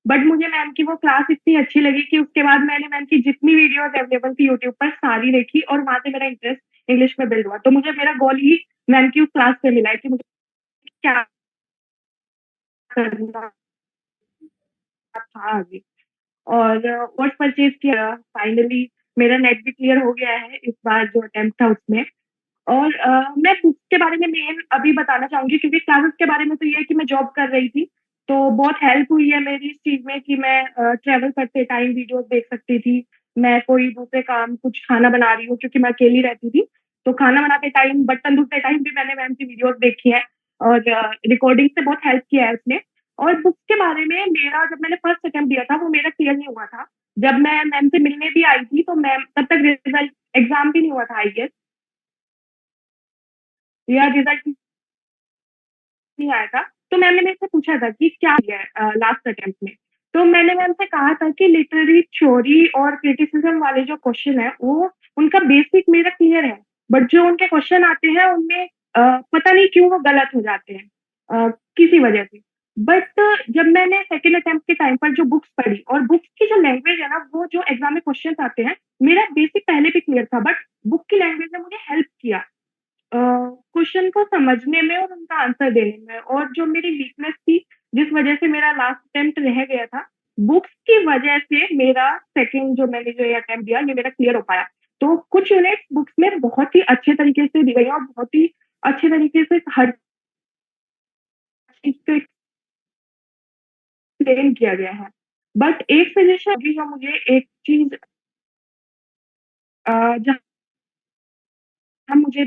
बट मुझे मैम की वो क्लास इतनी अच्छी लगी कि उसके बाद मैंने मैम की जितनी वीडियोस अवेलेबल थी यूट्यूब पर सारी देखी और वहां से मेरा इंटरेस्ट इंग्लिश में बिल्ड हुआ। तो मुझे मेरा गोल ही मैम की उस क्लास से मिला है कि मुझे क्या करना था आगे। और कोर्स परचेज किया, फाइनली मेरा नेट भी क्लियर हो गया है इस बार जो अटेम्प्ट था उसमें। और मैं बुक्स के बारे में मेन अभी बताना चाहूंगी, क्योंकि क्लासेस के बारे में तो ये है कि मैं जॉब कर रही थी, तो बहुत हेल्प हुई है मेरी इस चीज में कि मैं ट्रेवल करते टाइम वीडियोस देख सकती थी। मैं कोई दूसरे काम, कुछ खाना बना रही हूँ क्योंकि मैं अकेली रहती थी, तो खाना बनाते टाइम, बर्तन धोते टाइम भी मैंने मैम की वीडियोस देखी है और रिकॉर्डिंग से बहुत हेल्प किया है उसने। और बुक्स के बारे में मेरा, जब मैंने फर्स्ट अटेम्प्ट दिया था वो मेरा क्लियर नहीं हुआ था। जब मैं मैम से मिलने भी आई थी तो मैम, तब तक रिजल्ट, एग्जाम भी नहीं हुआ था आई गेस, या रिजल्ट नहीं आया था। तो मैम ने मेरे से पूछा था कि क्या है लास्ट अटेम्प्ट में। तो मैंने मैम से कहा था कि लिटरेरी थ्योरी और क्रिटिसिज्म वाले जो क्वेश्चन है वो उनका बेसिक मेरा क्लियर है, बट जो उनके क्वेश्चन आते हैं उनमें पता नहीं क्यों वो गलत हो जाते हैं किसी वजह से। बट जब मैंने सेकंड अटेम्प्ट के टाइम पर जो बुक्स पढ़ी और बुक्स की जो लैंग्वेज है ना, वो जो एग्जाम में क्वेश्चंस आते हैं, मेरा बेसिक पहले भी क्लियर था, बट बुक की लैंग्वेज ने मुझे हेल्प किया क्वेश्चन को समझने में और उनका आंसर देने में। और जो मेरी वीकनेस थी, जिस वजह से मेरा लास्ट अटेम्प्ट रह गया था, बुक्स की वजह से मेरा सेकंड जो मैंने जो ये अटेम्प्ट दिया, ये मेरा क्लियर हो पाया। तो कुछ यूनिट्स बुक्स में बहुत ही अच्छे तरीके से दी गई है और बहुत ही अच्छे तरीके से हर चीज को एक्सप्लेन किया गया है। बट एक सजेशन होगी जो मुझे एक चीज जहाँ मुझे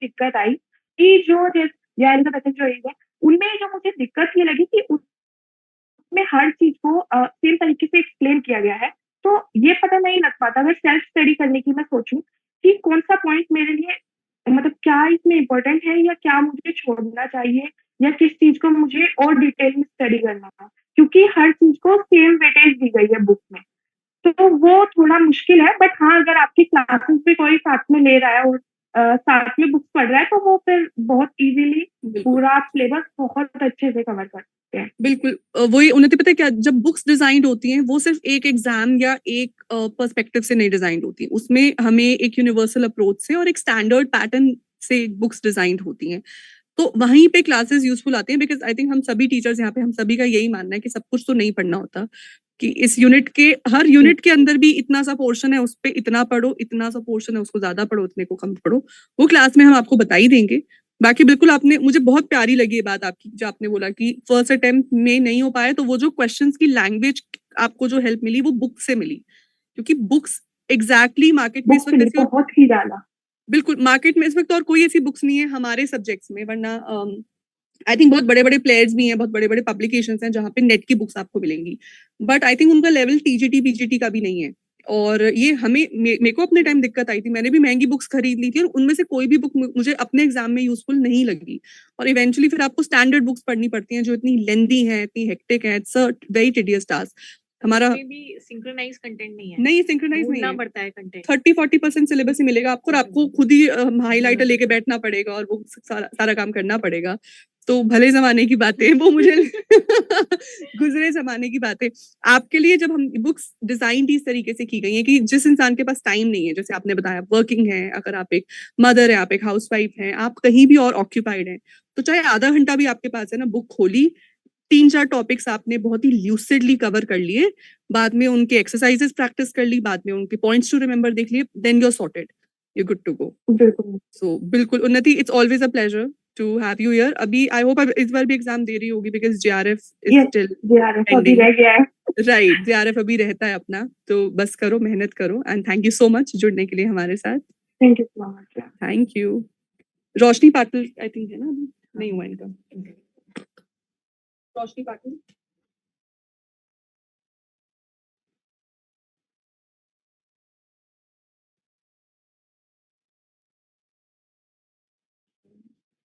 दिक्कत आई कि जो या जो है, उनमें जो मुझे दिक्कत ये लगी कि उसमें हर चीज को सेम तरीके से एक्सप्लेन किया गया है, तो ये पता नहीं लग पाता अगर सेल्फ स्टडी करने की मैं सोचूं कि कौन सा पॉइंट मेरे लिए मतलब क्या इसमें इम्पोर्टेंट है या क्या मुझे छोड़ना चाहिए या किस चीज को मुझे और डिटेल में स्टडी करना था, क्योंकि हर चीज को सेम वेटेज दी गई है बुक में। तो वो थोड़ा मुश्किल है। बट हाँ, अगर आपकी क्लासेस में कोई साथ में ले रहा है और साथ में बुक्स पढ़ रहा है, तो वो फिर बहुत इजीली पूरा सिलेबस बहुत अच्छे से कवर करते हैं। बिल्कुल वही उन्नति, पता है क्या, जब बुक्स डिजाइन होती हैं वो सिर्फ एक एग्जाम या एक पर्सपेक्टिव से नहीं डिजाइन होती, उसमें हमें एक यूनिवर्सल अप्रोच से और एक स्टैंडर्ड पैटर्न से बुक्स डिजाइन होती हैं। तो वहीं पे क्लासेस यूजफुल आते हैं, बिकॉज आई थिंक हम सभी टीचर्स यहाँ पे, हम सभी का यही मानना है कि सब कुछ तो नहीं पढ़ना होता, कि इस यूनिट के हर यूनिट के अंदर भी इतना सा पोर्शन है, उस पे इतना पढ़ो, इतना सा पोर्शन है उसको ज्यादा पढ़ो, इतने को कम पढ़ो, वो क्लास में हम आपको बता ही देंगे। बाकी बिल्कुल आपने, मुझे बहुत प्यारी लगी ये बात आपकी, जो आपने बोला कि फर्स्ट अटेम्प्ट में नहीं हो पाया, तो वो जो क्वेश्चंस की लैंग्वेज आपको जो हेल्प मिली वो बुक से मिली, क्योंकि बुक्स एग्जैक्टली मार्केट में इस वक्त ऐसी बहुत ही ज्यादा, बिल्कुल मार्केट में इस वक्त और कोई ऐसी बुक्स नहीं है हमारे सब्जेक्ट्स में, वरना आई थिंक बहुत बड़े बड़े प्लेयर्स भी हैं, बहुत बड़े बड़े पब्लिकेशंस हैं जहाँ पे नेट की बुक्स आपको मिलेंगी, बट आई थिंक उनका लेवल टीजीटी पीजीटी का भी नहीं है। और ये हमें मेरे को अपने टाइम दिक्कत आई थी, मैंने भी महंगी बुक्स खरीद ली थी और उनमें से कोई भी बुक मुझे अपने एग्जाम में यूजफुल नहीं लगी, और इवेंचुअली फिर आपको स्टैंडर्ड बुक्स पढ़नी पड़ती हैं जो इतनी लेंदी है, इतनी हेक्टिक है, it's a very tedious task. हमारा भी सिंक्रोनाइज कंटेंट नहीं है, नहीं, सिंक्रोनाइज नहीं ढूंढना है, पड़ता है कंटेंट। 30-40% सिलेबस ही मिलेगा आपको और आपको खुद ही हाईलाइटर लेके बैठना पड़ेगा और वो सारा काम करना पड़ेगा। तो भले जमाने की बातें वो मुझे गुजरे जमाने की बातें आपके लिए, जब हम बुक्स डिजाइन इस तरीके से की गई है कि जिस इंसान के पास टाइम नहीं है, जैसे आपने बताया वर्किंग है, अगर आप एक मदर है, आप एक हाउसवाइफ है, आप कहीं भी और ऑक्यूपाइड है, तो चाहे आधा घंटा भी आपके पास है ना, बुक खोली, 3-4 टॉपिक्स आपने बहुत ही ल्यूसिडली कवर कर लिए, बाद में उनके एक्सरसाइजेस प्रैक्टिस कर ली, बाद में उनके पॉइंट्स टू रिमेंबर देख लिए, then you are sorted, you good to go. बिल्कुल। सो बिल्कुल Unnati, it's always a pleasure to have you here. अभी आई होप इस बार भी एग्जाम दे रही होगी, बिकॉज़ जेआरएफ इज स्टिल अभी रह गया है। राइट, जेआरएफ अभी रहता है अपना, तो बस करो, मेहनत करो, and thank you so much जुड़ने के लिए हमारे साथ। Thank you so much. Thank you. Roshni Patil I think है ना, अभी नहीं हुआ इनका। रोशनी Patil,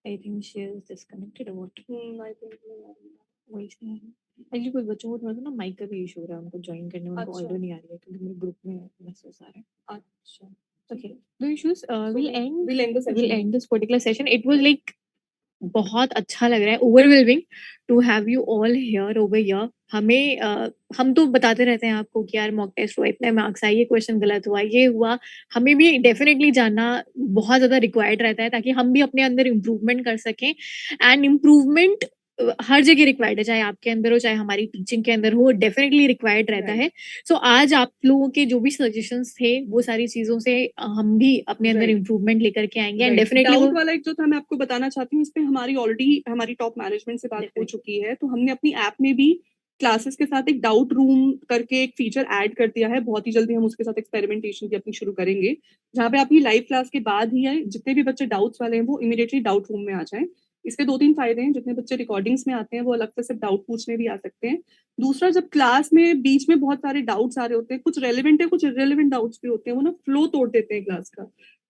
I think she is disconnected or what? I think वही से एक्चुअली कुछ बच्चों को थोड़ा सा ना माइक का भी इशू हो रहा है, उनको ज्वाइन करने में उनको अच्छा। ऑडियो नहीं आ रही है, क्योंकि मेरे ग्रुप में मैसेज आ रहे हैं। अच्छा, Okay, no issues. We'll end the session. we'll end this particular session. It was like बहुत अच्छा लग रहा है, overwhelming to have you all here over here. हमें हम तो बताते रहते हैं आपको कि यार मॉक टेस्ट हुआ, इतने मार्क्स आए, ये क्वेश्चन गलत हुआ, ये हुआ, हमें भी डेफिनेटली जानना बहुत ज्यादा रिक्वायर्ड रहता है, ताकि हम भी अपने अंदर इम्प्रूवमेंट कर सकें। एंड इम्प्रूवमेंट हर जगह रिक्वायर्ड है, चाहे आपके अंदर हो, चाहे हमारी टीचिंग के अंदर हो, डेफिनेटली रिक्वायर्ड रहता है। सो आज आप लोगों के जो भी सजेशंस थे, वो सारी चीजों से हम भी अपने अंदर इम्प्रूवमेंट लेकर के आएंगे, एंड डेफिनेटली डाउट वाला एक जो था, मैं आपको बताना चाहती हूँ, इस पे हमारी ऑलरेडी हमारी टॉप मैनेजमेंट से बात हो चुकी है, तो हमने अपनी ऐप में भी क्लासेस के साथ एक डाउट रूम करके एक फीचर ऐड कर दिया है। बहुत ही जल्दी हम उसके साथ एक्सपेरिमेंटेशन भी अपनी शुरू करेंगे, जहाँ पे आपकी लाइव क्लास के बाद ही है, जितने भी बच्चे डाउट्स वाले हैं वो इमीडिएटली डाउट रूम में आ जाएं। इसके 2-3 फायदे हैं, जितने बच्चे रिकॉर्डिंग्स में आते हैं वो अलग से सिर्फ डाउट पूछने भी आ सकते हैं। दूसरा, जब क्लास में बीच में बहुत सारे डाउट्स आ रहे होते हैं, कुछ रेलेवेंट है, कुछ इररेलेवेंट डाउट्स भी होते हैं, वो ना फ्लो तोड़ देते हैं क्लास का,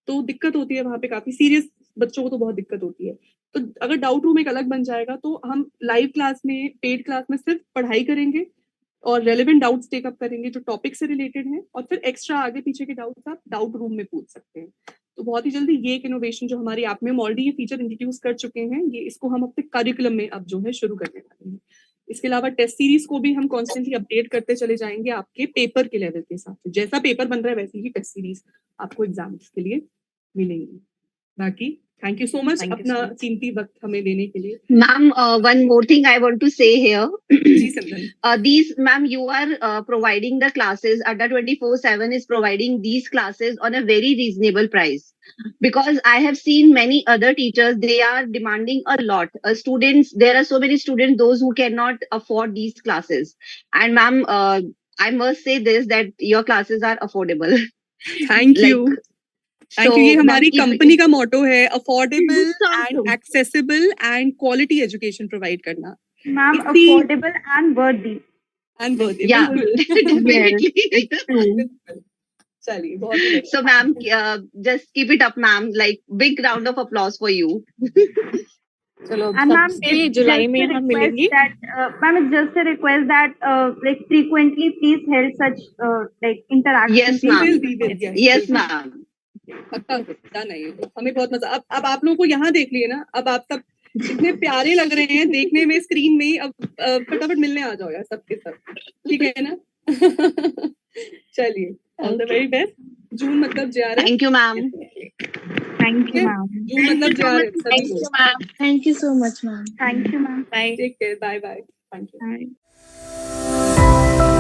तो दिक्कत होती है वहाँ पे, काफी सीरियस बच्चों को तो बहुत दिक्कत होती है। तो अगर डाउट रूम एक अलग बन जाएगा, तो हम लाइव क्लास में, पेड क्लास में सिर्फ पढ़ाई करेंगे और रेलेवेंट डाउट्स टेकअप करेंगे जो टॉपिक से रिलेटेड हैं, और फिर एक्स्ट्रा आगे पीछे के डाउट्स आप डाउट रूम में पूछ सकते हैं। तो बहुत ही जल्दी ये एक इनोवेशन जो हमारी ऐप में हम ऑलरेडी ये फीचर इंट्रोड्यूस कर चुके हैं, ये इसको हम अपने करिकुलम में अब जो है शुरू करने वाले हैं। इसके अलावा टेस्ट सीरीज को भी हम कॉन्स्टेंटली अपडेट करते चले जाएंगे आपके पेपर के लेवल के हिसाब से। जैसा पेपर बन रहा है वैसी ही टेस्ट सीरीज आपको एग्जाम्स के लिए मिलेंगी। बाकी thank you so much Thank you अपना so much. कीमती वक्त हमें देने के लिए। Ma'am, one more thing I want to say here. जी Simran. These, ma'am, you are providing the classes. Adda 24/7 is providing these classes on a very reasonable price. Because I have seen many other teachers, they are demanding a lot. Students, there are so many students, those who cannot afford these classes. And ma'am, I must say this, that your classes are affordable. Thank you Like, thank so, you. ये ma'am, हमारी keep it- company का मोटो है, affordable Sounds and accessible and quality education provide करना Ma'am, इसी- affordable and worthy. And वर्दी। Yeah, definitely. बिल्कुल। चलिए बहुत ही बढ़िया। So, ma'am, just keep it up, ma'am. Like, big round of applause for you. चलो And ma'am, सबसे it's July just में a हम request मिलेंगे। that, ma'am, it's just a request that, like frequently, please hold such like interactions. Yes, We ma'am. will, we will, yes, Yes, बिल्कुल। ma'am. पक्का done है ये तो। हमें बहुत मजा। अब आप लोगों को यहाँ देख लिए ना, अब आप सब इतने प्यारे लग रहे हैं देखने में स्क्रीन में ही। अब फटाफट मिलने आ जाओ यार सबके सब, ठीक है ना? चलिए, ऑल द वेरी बेस्ट। जून मतलब JRF। Thank you, ma'am. Thank you, ma'am. जून मतलब JRF सभी Thank लोग। you, ma'am. Thank you so much, ma'am. Thank you, ma'am. Bye. Take care, bye bye, thank you. Bye.